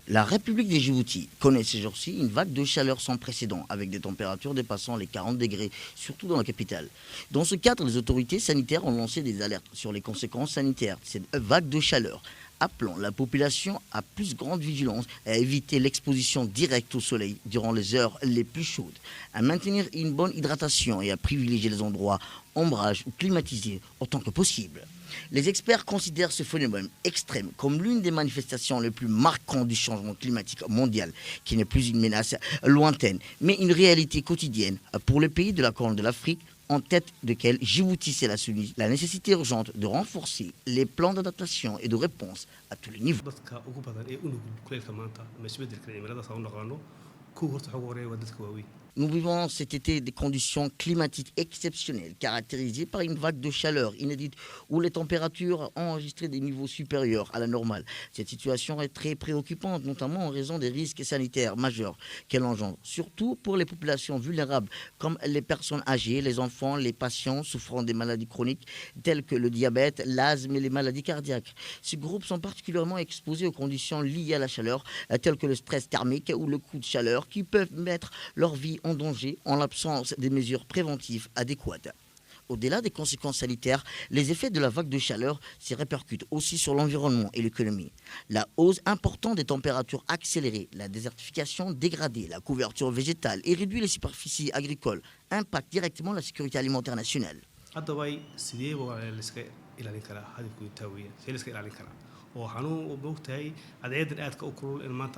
La République de Djibouti connaît ces jours-ci une vague de chaleur sans précédent, avec des températures dépassant les 40 degrés, surtout dans la capitale. Dans ce cadre, les autorités sanitaires ont lancé des alertes sur les conséquences sanitaires de cette vague de chaleur, appelant la population à plus grande vigilance et à éviter l'exposition directe au soleil durant les heures les plus chaudes, à maintenir une bonne hydratation et à privilégier les endroits ombrage ou climatisés autant que possible. Les experts considèrent ce phénomène extrême comme l'une des manifestations les plus marquantes du changement climatique mondial, qui n'est plus une menace lointaine, mais une réalité quotidienne pour les pays de la Corne de l'Afrique, en tête desquels Djibouti s'est la nécessité urgente de renforcer les plans d'adaptation et de réponse à tous les niveaux. Nous vivons cet été des conditions climatiques exceptionnelles, caractérisées par une vague de chaleur inédite où les températures ont enregistré des niveaux supérieurs à la normale. Cette situation est très préoccupante, notamment en raison des risques sanitaires majeurs qu'elle engendre, surtout pour les populations vulnérables, comme les personnes âgées, les enfants, les patients souffrant des maladies chroniques, telles que le diabète, l'asthme et les maladies cardiaques. Ces groupes sont particulièrement exposés aux conditions liées à la chaleur, telles que le stress thermique ou le coup de chaleur, qui peuvent mettre leur vie en danger en l'absence des mesures préventives adéquates. Au-delà des conséquences sanitaires, les effets de la vague de chaleur se répercutent aussi sur l'environnement et l'économie. La hausse importante des températures accélérées, la désertification dégradée, la couverture végétale et réduit les superficies agricoles impactent directement la sécurité alimentaire nationale.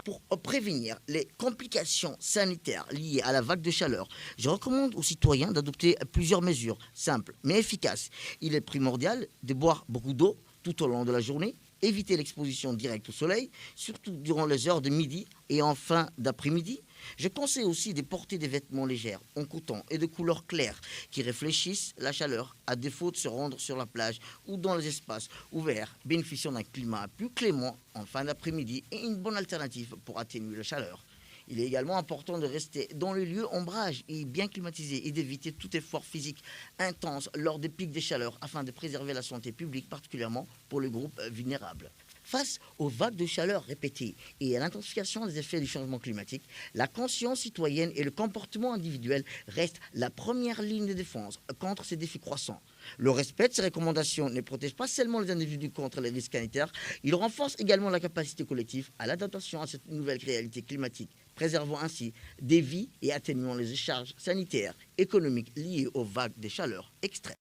Pour prévenir les complications sanitaires liées à la vague de chaleur, je recommande aux citoyens d'adopter plusieurs mesures simples mais efficaces. Il est primordial de boire beaucoup d'eau tout au long de la journée, éviter l'exposition directe au soleil, surtout durant les heures de midi et en fin d'après-midi. Je conseille aussi de porter des vêtements légers, en coton et de couleur claire, qui réfléchissent la chaleur, à défaut de se rendre sur la plage ou dans les espaces ouverts, bénéficiant d'un climat plus clément en fin d'après-midi et une bonne alternative pour atténuer la chaleur. Il est également important de rester dans les lieux ombrage et bien climatisés et d'éviter tout effort physique intense lors des pics de chaleur afin de préserver la santé publique, particulièrement pour les groupes vulnérables. Face aux vagues de chaleur répétées et à l'intensification des effets du changement climatique, la conscience citoyenne et le comportement individuel restent la première ligne de défense contre ces défis croissants. Le respect de ces recommandations ne protège pas seulement les individus contre les risques sanitaires, il renforce également la capacité collective à l'adaptation à cette nouvelle réalité climatique, préservant ainsi des vies et atténuant les charges sanitaires, économiques liées aux vagues de chaleur extrêmes.